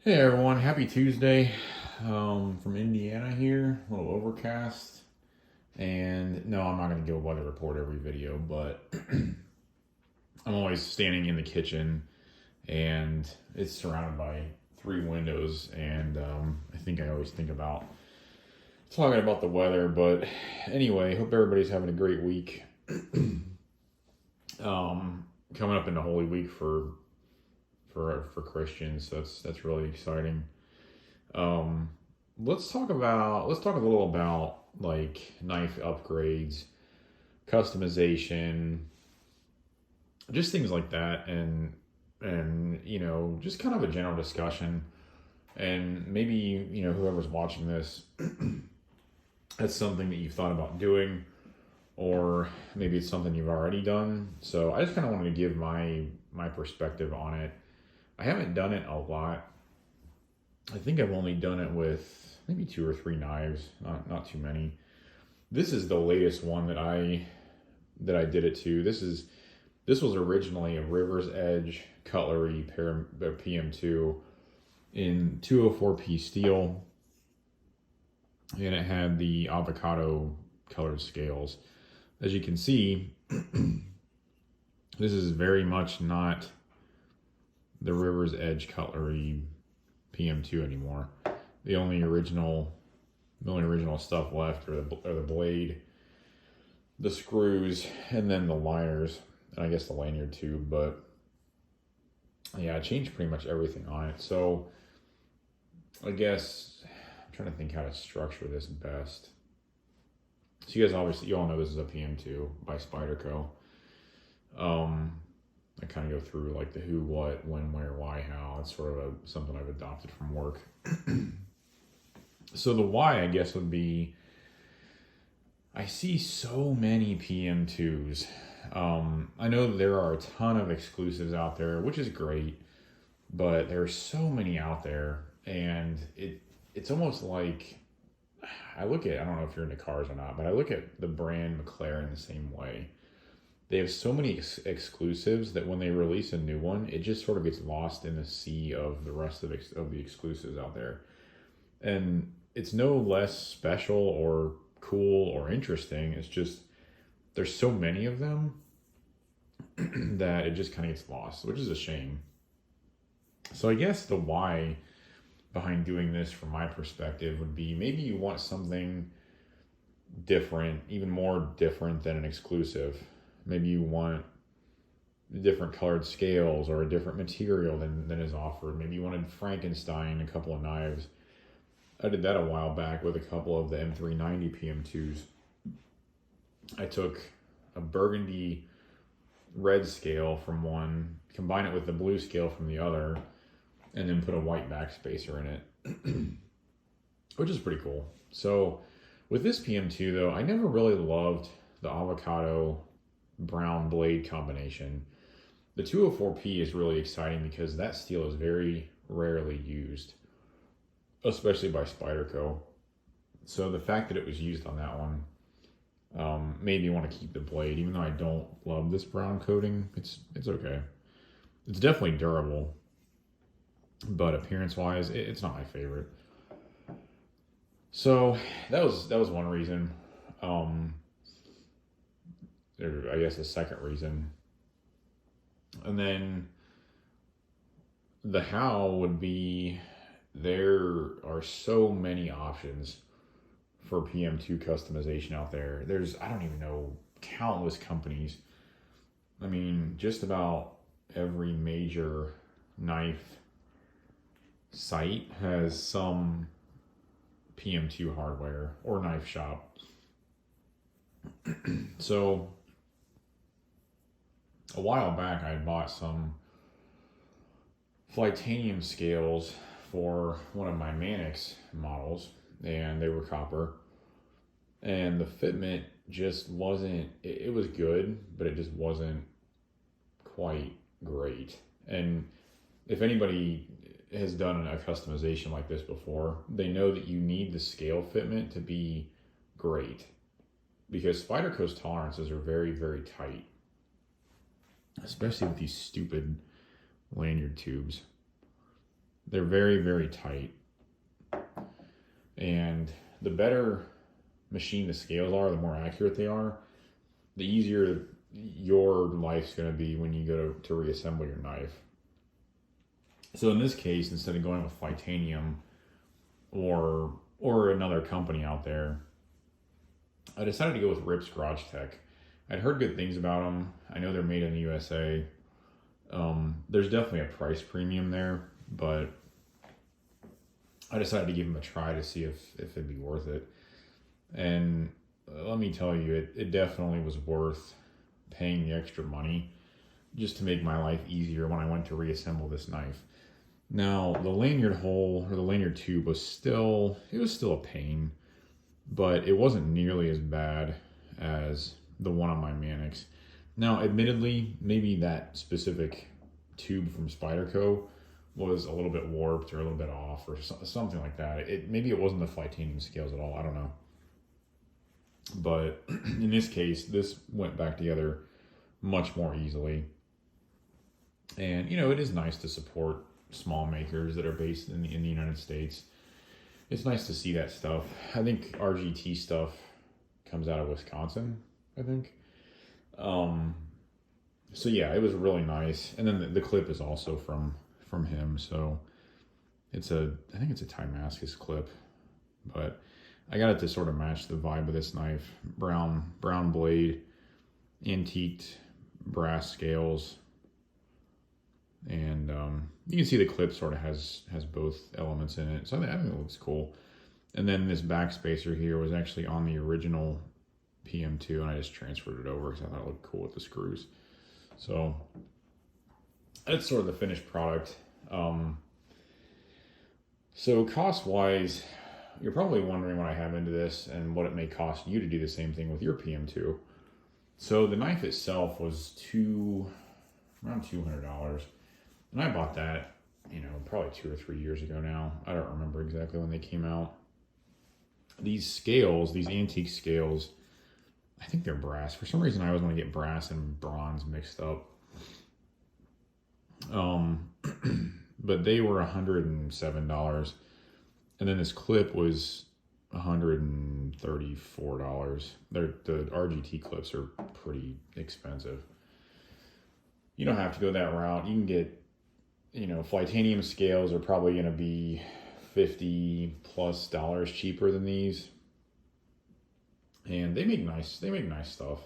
Hey everyone, happy Tuesday from Indiana here. A little overcast. And no, I'm not going to give a weather report every video, but I'm always standing in the kitchen and it's surrounded by three windows. And I think I always think about talking about the weather. But anyway, hope everybody's having a great week. Coming up into Holy Week for Christians, so that's really exciting. Um, let's talk a little about like knife upgrades, customization, just things like that, and just kind of a general discussion. And maybe whoever's watching this, that's something that you've thought about doing, or maybe it's something you've already done. So I just kind of wanted to give my perspective on it. I haven't done it a lot. I think I've only done it with maybe two or three knives, not too many. This is the latest one that I did it to. This was originally a River's Edge cutlery PM2 in 204p steel, and it had the avocado colored scales. As you can see, this is very much not the River's Edge cutlery PM2 anymore. The only original stuff left are the blade, the screws, and then the liners, and I guess the lanyard too. But yeah, I changed pretty much everything on it. So I guess I'm trying to think how to structure this best. So you all know this is a PM2 by Spyderco. I kind of go through like the who, what, when, where, why, how. It's sort of something I've adopted from work. So the why, I guess, would be I see so many PM2s. I know there are a ton of exclusives out there, which is great, but there are so many out there, and it's almost like I don't know if you're into cars or not, but I look at the brand McLaren the same way. They have so many exclusives that when they release a new one, it just sort of gets lost in the sea of the rest of the exclusives out there. And it's no less special or cool or interesting. It's just there's so many of them that it just kind of gets lost, which is a shame. So I guess the why behind doing this from my perspective would be maybe you want something different, even more different than an exclusive. Maybe you want different colored scales or a different material than is offered. Maybe you wanted Frankenstein, a couple of knives. I did that a while back with a couple of the M390 PM2s. I took a burgundy red scale from one, combined it with the blue scale from the other, and then put a white backspacer in it, which is pretty cool. So with this PM2 though, I never really loved the avocado brown blade combination. The 204p is really exciting because that steel is very rarely used, especially by Spyderco. So the fact that it was used on that one made me want to keep the blade, even though I don't love this brown coating. It's okay. It's definitely durable, but appearance wise, it's not my favorite. So that was one reason. I guess the second reason. And then the how would be there are so many options for PM2 customization out there. I don't even know, countless companies. I mean, just about every major knife site has some PM2 hardware or knife shop. So a while back, I bought some Flytanium scales for one of my Manix models, and they were copper. And the fitment just wasn't, it was good, but it just wasn't quite great. And if anybody has done a customization like this before, they know that you need the scale fitment to be great, because Spyderco's tolerances are very, very tight, especially with these stupid lanyard tubes. They're very, very tight. And the better machine the scales are, the more accurate they are, the easier your life's going to be when you go to reassemble your knife. So in this case, instead of going with Titanium or another company out there, I decided to go with Rips Garage Tech. I'd heard good things about them. I know they're made in the USA. There's definitely a price premium there, but I decided to give them a try to see if it'd be worth it. And let me tell you, it definitely was worth paying the extra money just to make my life easier when I went to reassemble this knife. Now, the lanyard hole or the lanyard tube was still a pain, but it wasn't nearly as bad as the one on my Mannix. Now, admittedly, maybe that specific tube from Spyderco was a little bit warped or a little bit off or something like that. Maybe it wasn't the Titanium scales at all. I don't know. But in this case, this went back together much more easily. And, it is nice to support small makers that are based in the United States. It's nice to see that stuff. I think RGT stuff comes out of Wisconsin, I think. So yeah, it was really nice. And then the clip is also from him. So I think it's a Timascus clip, but I got it to sort of match the vibe of this knife. Brown blade, antiqued brass scales. And you can see the clip sort of has both elements in it. So I think it looks cool. And then this back spacer here was actually on the original PM2, and I just transferred it over because I thought it looked cool with the screws. So that's sort of the finished product. So cost-wise, you're probably wondering what I have into this and what it may cost you to do the same thing with your PM2. So the knife itself was around $200. And I bought that, probably 2 or 3 years ago now. I don't remember exactly when they came out. These scales, these antique scales, I think they're brass. For some reason, I always want to get brass and bronze mixed up. But they were $107. And then this clip was $134. The RGT clips are pretty expensive. You don't have to go that route. You can get, Titanium scales are probably going to be $50+ cheaper than these. And they make nice stuff.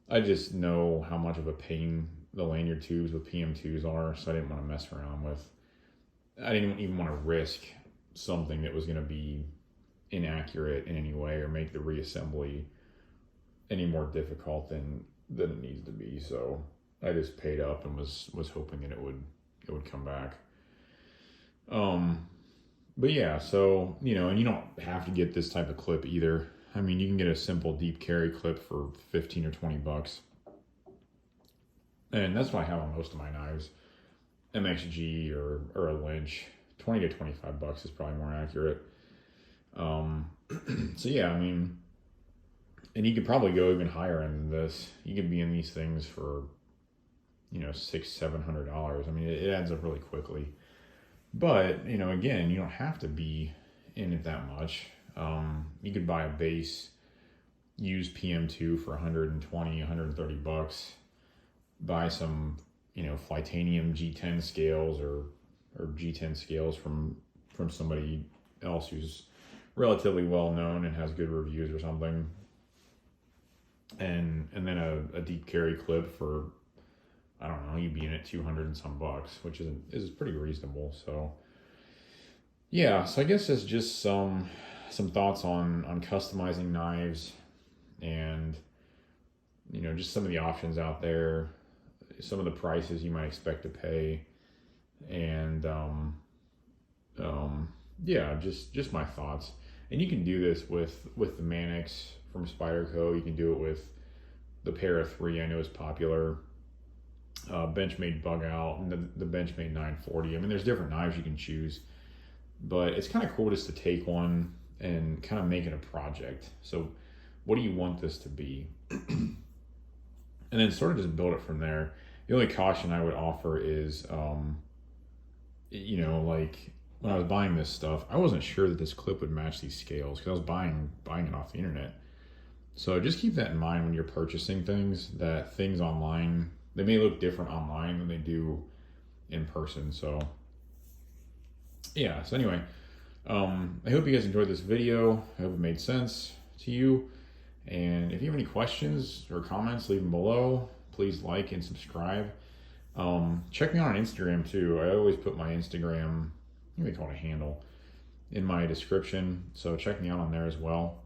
I just know how much of a pain the lanyard tubes with PM2s are, so I didn't want to mess around with. I didn't even want to risk something that was going to be inaccurate in any way or make the reassembly any more difficult than it needs to be. So I just paid up and was hoping that it would come back. But yeah, so, and you don't have to get this type of clip either. I mean, you can get a simple deep carry clip for $15 or $20. And that's what I have on most of my knives. MXG or a Lynch. $20 to $25 is probably more accurate. So yeah, I mean, and you could probably go even higher than this. You could be in these things for, $600-700. I mean, it adds up really quickly. But, again, you don't have to be in it that much. You could buy a base used PM2 for $120-130. Buy some, Titanium G10 scales or G10 scales from somebody else who's relatively well known and has good reviews or something. And then a deep carry clip for, I don't know, you'd be in at $200 and some bucks, which is pretty reasonable. So yeah, so I guess it's just some thoughts on customizing knives and, just some of the options out there, some of the prices you might expect to pay, and yeah, just my thoughts. And you can do this with the Mannix from Spyderco. You can do it with the Para 3, I know is popular. Benchmade Bug Out and the Benchmade 940. I mean, there's different knives you can choose, but it's kind of cool just to take one and kind of make it a project. So what do you want this to be? And then sort of just build it from there. The only caution I would offer is you know, like when I was buying this stuff, I wasn't sure that this clip would match these scales because I was buying it off the internet. So just keep that in mind when you're purchasing things, that things online, they may look different online than they do in person. So yeah, so anyway, I hope you guys enjoyed this video. I hope it made sense to you. And if you have any questions or comments, leave them below. Please like and subscribe. Check me out on Instagram too. I always put my Instagram, I think they call it a handle, in my description. So check me out on there as well.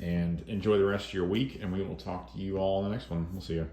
And enjoy the rest of your week, and we will talk to you all in the next one. We'll see you.